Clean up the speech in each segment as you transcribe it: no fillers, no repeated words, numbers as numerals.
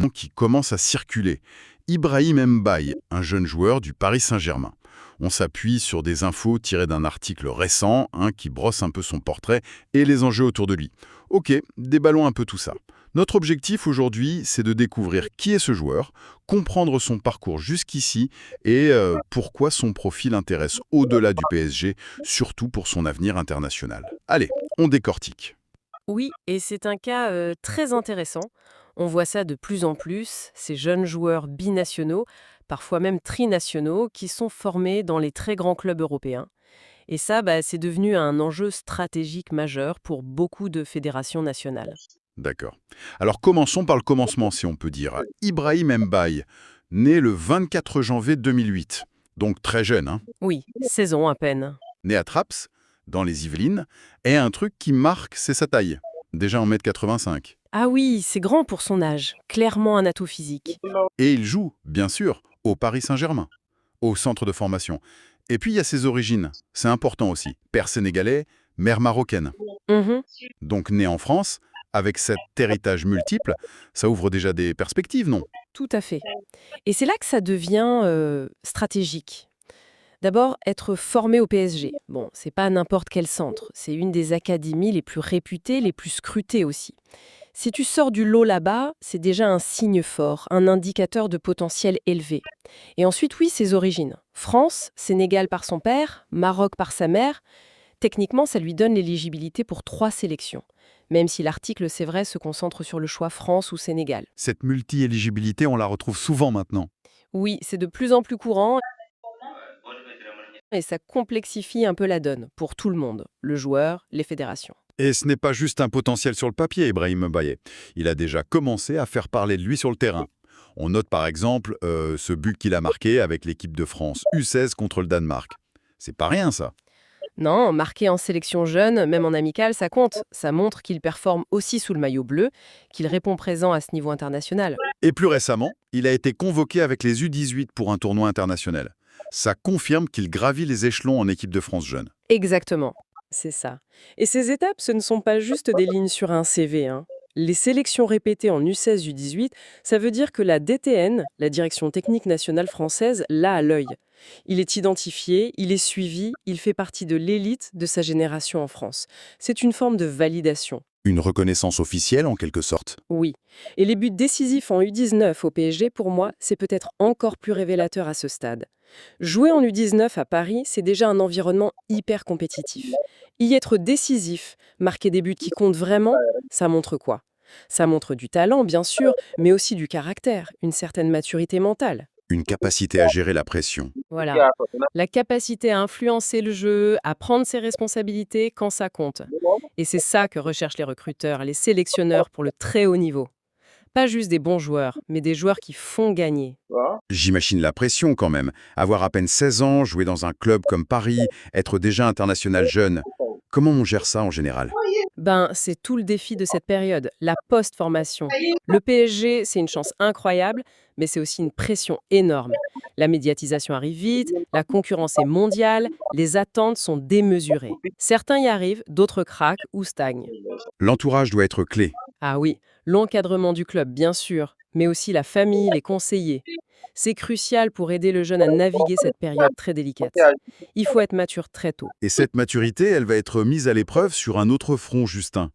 nom qui commence à circuler. Ibrahim Mbaye, un jeune joueur du Paris Saint-Germain. On s'appuie sur des infos tirées d'un article récent, qui brosse un peu son portrait et les enjeux autour de lui. Ok, déballons un peu tout ça. Notre objectif aujourd'hui, c'est de découvrir qui est ce joueur, comprendre son parcours jusqu'ici et pourquoi son profil intéresse au-delà du PSG, surtout pour son avenir international. Allez, on décortique. Oui, et c'est un cas très intéressant. On voit ça de plus en plus, ces jeunes joueurs binationaux, parfois même trinationaux, qui sont formés dans les très grands clubs européens. Et ça, c'est devenu un enjeu stratégique majeur pour beaucoup de fédérations nationales. D'accord. Alors commençons par le commencement, si on peut dire. Ibrahim Mbaye, né le 24 janvier 2008, donc très jeune, Oui, 16 ans à peine. né à Traps, dans les Yvelines, et un truc qui marque, c'est sa taille. Déjà 1,85 m. Ah oui, c'est grand pour son âge, clairement un atout physique. Et il joue, bien sûr, au Paris Saint-Germain, au centre de formation. Et puis il y a ses origines, c'est important aussi. Père sénégalais, mère marocaine. Mhm, Donc né en France, avec cet héritage multiple, ça ouvre déjà des perspectives, non? tout à fait. Et c'est là que ça devient stratégique. D'abord, être formé au PSG. Bon, c'est pas n'importe quel centre. C'est une des académies les plus réputées, les plus scrutées aussi. Si tu sors du lot là-bas, c'est déjà un signe fort, un indicateur de potentiel élevé. Et ensuite, oui, ses origines. France, Sénégal par son père, Maroc par sa mère. Techniquement, ça lui donne l'éligibilité pour 3 sélections. Même si l'article, c'est vrai, se concentre sur le choix France ou Sénégal. Cette multi-éligibilité, on la retrouve souvent maintenant. Oui, c'est de plus en plus courant et ça complexifie un peu la donne pour tout le monde, le joueur, les fédérations. Et ce n'est pas juste un potentiel sur le papier, Ibrahim Mbaye. Il a déjà commencé à faire parler de lui sur le terrain. On note par exemple ce but qu'il a marqué avec l'équipe de France, U16 contre le Danemark. C'est pas rien ça. Non, marqué en sélection jeune, même en amical, ça compte. Ça montre qu'il performe aussi sous le maillot bleu, qu'il répond présent à ce niveau international. Et plus récemment, il a été convoqué avec les U18 pour un tournoi international. Ça confirme qu'il gravit les échelons en équipe de France jeune. Exactement, c'est ça. Et ces étapes, ce ne sont pas juste des lignes sur un CV, hein. Les sélections répétées en U16, U18, ça veut dire que la DTN, la Direction technique nationale française, l'a à l'œil. Il est identifié, il est suivi, il fait partie de l'élite de sa génération en France. C'est une forme de validation. Une reconnaissance officielle en quelque sorte. Oui. Et les buts décisifs en U19 au PSG, pour moi, c'est peut-être encore plus révélateur à ce stade. Jouer en U19 à Paris, c'est déjà un environnement hyper compétitif. Y être décisif, marquer des buts qui comptent vraiment, ça montre quoi? Ça montre du talent, bien sûr, mais aussi du caractère, une certaine maturité mentale. Une capacité à gérer la pression. Voilà. La capacité à influencer le jeu, à prendre ses responsabilités quand ça compte. Et c'est ça que recherchent les recruteurs, les sélectionneurs pour le très haut niveau. Pas juste des bons joueurs, mais des joueurs qui font gagner. J'imagine la pression quand même. Avoir à peine 16 ans, jouer dans un club comme Paris, être déjà international jeune. Comment on gère ça en général? C'est tout le défi de cette période, la post-formation. Le PSG, c'est une chance incroyable, mais c'est aussi une pression énorme. La médiatisation arrive vite, la concurrence est mondiale, les attentes sont démesurées. Certains y arrivent, d'autres craquent ou stagnent. L'entourage doit être clé. Ah oui, l'encadrement du club, bien sûr, mais aussi la famille, les conseillers. C'est crucial pour aider le jeune à naviguer cette période très délicate. Il faut être mature très tôt. Et cette maturité, elle va être mise à l'épreuve sur un autre front, Justin.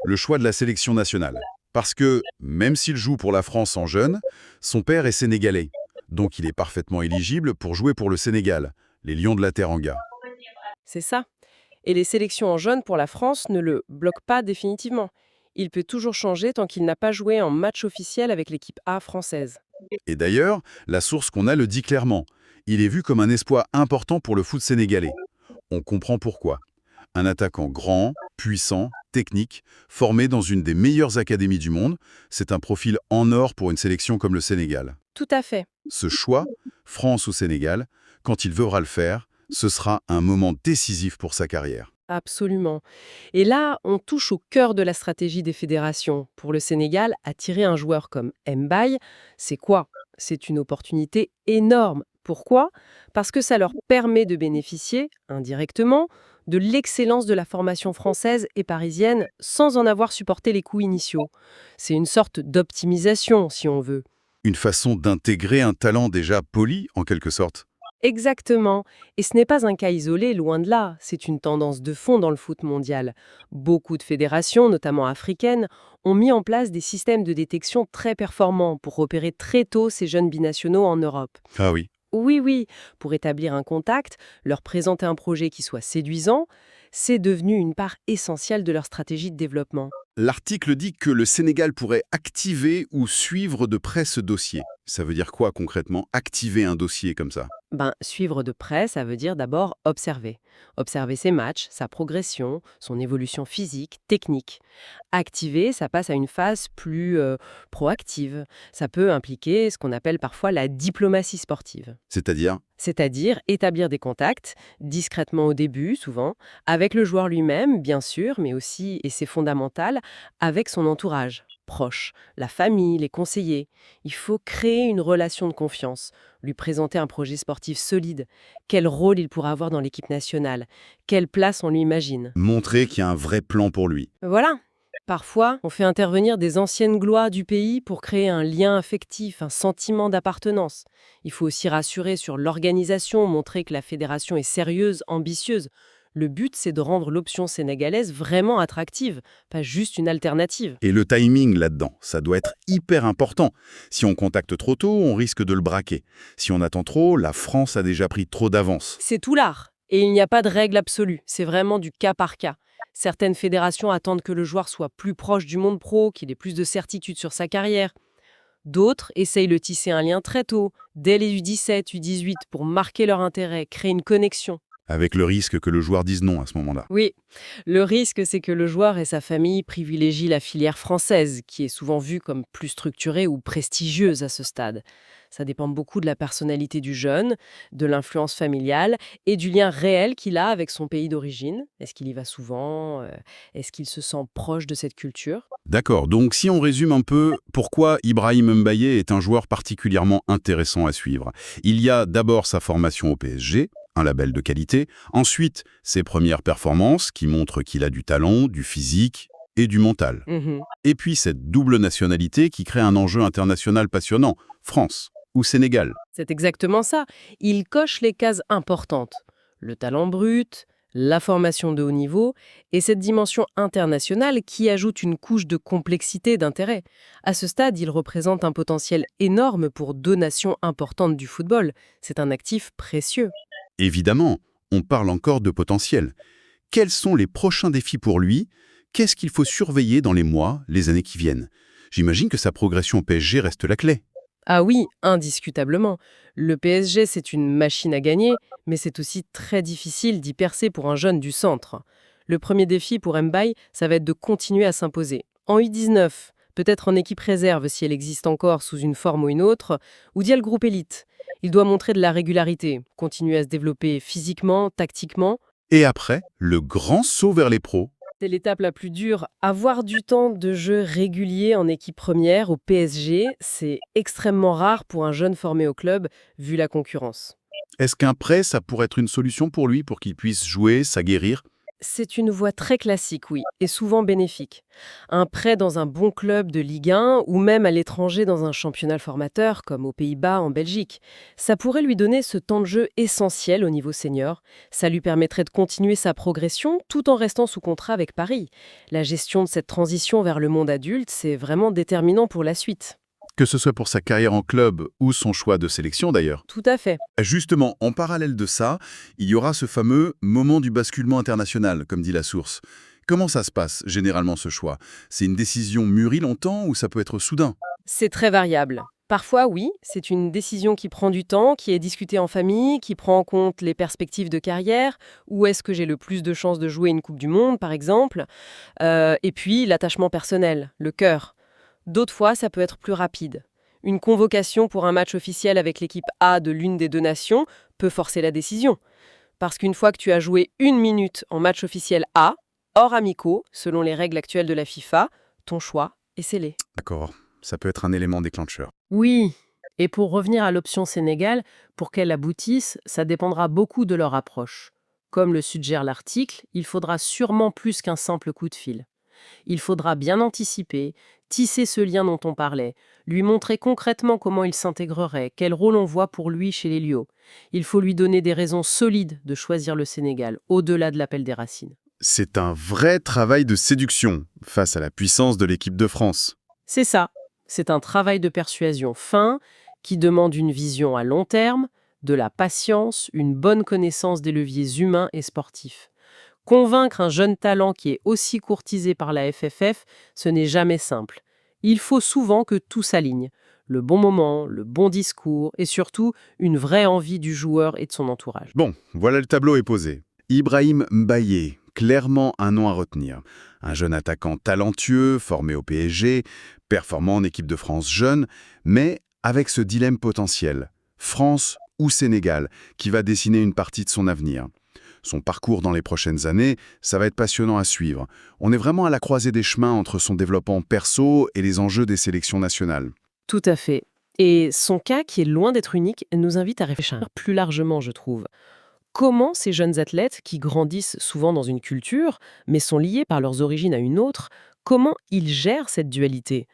Le choix de la sélection nationale. Parce que, même s'il joue pour la France en jeune, son père est sénégalais. Donc il est parfaitement éligible pour jouer pour le Sénégal, les Lions de la Teranga. C'est ça. Et les sélections en jeunes pour la France ne le bloquent pas définitivement. Il peut toujours changer tant qu'il n'a pas joué en match officiel avec l'équipe A française. Et d'ailleurs, la source qu'on a le dit clairement. Il est vu comme un espoir important pour le foot sénégalais. On comprend pourquoi. Un attaquant grand, puissant, technique, formé dans une des meilleures académies du monde, c'est un profil en or pour une sélection comme le Sénégal. Tout à fait. Ce choix, France ou Sénégal, quand il devra le faire, ce sera un moment décisif pour sa carrière. Absolument. Et là, on touche au cœur de la stratégie des fédérations. Pour le Sénégal, attirer un joueur comme Mbaye, c'est quoi? C'est une opportunité énorme. Pourquoi? Parce que ça leur permet de bénéficier, indirectement, de l'excellence de la formation française et parisienne sans en avoir supporté les coûts initiaux. C'est une sorte d'optimisation, si on veut. Une façon d'intégrer un talent déjà poli, en quelque sorte. Exactement. Et ce n'est pas un cas isolé, loin de là. C'est une tendance de fond dans le foot mondial. Beaucoup de fédérations, notamment africaines, ont mis en place des systèmes de détection très performants pour repérer très tôt ces jeunes binationaux en Europe. Ah oui. Oui, oui, pour établir un contact, leur présenter un projet qui soit séduisant, c'est devenu une part essentielle de leur stratégie de développement. L'article dit que le Sénégal pourrait activer ou suivre de près ce dossier. Ça veut dire quoi concrètement, activer un dossier comme ça? Suivre de près, ça veut dire d'abord observer. Observer ses matchs, sa progression, son évolution physique, technique. Activer, ça passe à une phase plus proactive. Ça peut impliquer ce qu'on appelle parfois la diplomatie sportive. C'est-à-dire? C'est-à-dire établir des contacts, discrètement au début souvent, avec le joueur lui-même, bien sûr, mais aussi, et c'est fondamental, avec son entourage, proche, la famille, les conseillers. Il faut créer une relation de confiance, lui présenter un projet sportif solide, quel rôle il pourra avoir dans l'équipe nationale, quelle place on lui imagine. Montrer qu'il y a un vrai plan pour lui. Voilà. Parfois, on fait intervenir des anciennes gloires du pays pour créer un lien affectif, un sentiment d'appartenance. Il faut aussi rassurer sur l'organisation, montrer que la fédération est sérieuse, ambitieuse. Le but, c'est de rendre l'option sénégalaise vraiment attractive, pas juste une alternative. Et le timing là-dedans, ça doit être hyper important. Si on contacte trop tôt, on risque de le braquer. Si on attend trop, la France a déjà pris trop d'avance. C'est tout l'art. Et il n'y a pas de règle absolue, c'est vraiment du cas par cas. Certaines fédérations attendent que le joueur soit plus proche du monde pro, qu'il ait plus de certitude sur sa carrière. D'autres essayent de tisser un lien très tôt, dès les U17, U18, pour marquer leur intérêt, créer une connexion. Avec le risque que le joueur dise non à ce moment-là. Oui, le risque, c'est que le joueur et sa famille privilégient la filière française, qui est souvent vue comme plus structurée ou prestigieuse à ce stade. Ça dépend beaucoup de la personnalité du jeune, de l'influence familiale et du lien réel qu'il a avec son pays d'origine. Est-ce qu'il y va souvent? Est-ce qu'il se sent proche de cette culture? D'accord, donc si on résume un peu, pourquoi Ibrahim Mbaye est un joueur particulièrement intéressant à suivre? Il y a d'abord sa formation au PSG, un label de qualité, ensuite ses premières performances qui montrent qu'il a du talent, du physique et du mental. Mhm. Et puis cette double nationalité qui crée un enjeu international passionnant, France ou Sénégal. C'est exactement ça. Il coche les cases importantes. Le talent brut, la formation de haut niveau et cette dimension internationale qui ajoute une couche de complexité et d'intérêt. À ce stade, il représente un potentiel énorme pour deux nations importantes du football. C'est un actif précieux. Évidemment, on parle encore de potentiel. Quels sont les prochains défis pour lui? Qu'est-ce qu'il faut surveiller dans les mois, les années qui viennent? J'imagine que sa progression au PSG reste la clé. Ah oui, indiscutablement. Le PSG, c'est une machine à gagner, mais c'est aussi très difficile d'y percer pour un jeune du centre. Le premier défi pour Mbaye, ça va être de continuer à s'imposer. En U19, peut-être en équipe réserve si elle existe encore sous une forme ou une autre, ou via le groupe élite. Il doit montrer de la régularité, continuer à se développer physiquement, tactiquement. Et après, le grand saut vers les pros. C'est l'étape la plus dure. Avoir du temps de jeu régulier en équipe première au PSG, c'est extrêmement rare pour un jeune formé au club, vu la concurrence. Est-ce qu'un prêt, ça pourrait être une solution pour lui, pour qu'il puisse jouer, s'aguerrir? C'est une voie très classique, oui, et souvent bénéfique. Un prêt dans un bon club de Ligue 1 ou même à l'étranger dans un championnat formateur comme aux Pays-Bas, en Belgique, ça pourrait lui donner ce temps de jeu essentiel au niveau senior. Ça lui permettrait de continuer sa progression tout en restant sous contrat avec Paris. La gestion de cette transition vers le monde adulte, c'est vraiment déterminant pour la suite. Que ce soit pour sa carrière en club ou son choix de sélection d'ailleurs. Tout à fait. Justement, en parallèle de ça, il y aura ce fameux moment du basculement international, comme dit la source. Comment ça se passe, généralement, ce choix? C'est une décision mûrie longtemps ou ça peut être soudain? C'est très variable. Parfois, oui, c'est une décision qui prend du temps, qui est discutée en famille, qui prend en compte les perspectives de carrière. Où est-ce que j'ai le plus de chances de jouer une Coupe du Monde, par exemple? Et puis, l'attachement personnel, le cœur. D'autres fois, ça peut être plus rapide. Une convocation pour un match officiel avec l'équipe A de l'une des deux nations peut forcer la décision. Parce qu'une fois que tu as joué 1 minute en match officiel A, hors amicaux, selon les règles actuelles de la FIFA, ton choix est scellé. D'accord, ça peut être un élément déclencheur. Oui, et pour revenir à l'option Sénégal, pour qu'elle aboutisse, ça dépendra beaucoup de leur approche. Comme le suggère l'article, il faudra sûrement plus qu'un simple coup de fil. Il faudra bien anticiper, tisser ce lien dont on parlait, lui montrer concrètement comment il s'intégrerait, quel rôle on voit pour lui chez les Lyo. Il faut lui donner des raisons solides de choisir le Sénégal, au-delà de l'appel des racines. C'est un vrai travail de séduction face à la puissance de l'équipe de France. C'est ça. C'est un travail de persuasion fin qui demande une vision à long terme, de la patience, une bonne connaissance des leviers humains et sportifs. Convaincre un jeune talent qui est aussi courtisé par la FFF, ce n'est jamais simple. Il faut souvent que tout s'aligne. Le bon moment, le bon discours et surtout une vraie envie du joueur et de son entourage. Bon, voilà le tableau est posé. Ibrahim Mbaye, clairement un nom à retenir. Un jeune attaquant talentueux, formé au PSG, performant en équipe de France jeune, mais avec ce dilemme potentiel, France ou Sénégal, qui va dessiner une partie de son avenir. Son parcours dans les prochaines années, ça va être passionnant à suivre. On est vraiment à la croisée des chemins entre son développement perso et les enjeux des sélections nationales. Tout à fait. Et son cas, qui est loin d'être unique, nous invite à réfléchir plus largement, je trouve. Comment ces jeunes athlètes, qui grandissent souvent dans une culture, mais sont liés par leurs origines à une autre, comment ils gèrent cette dualité ?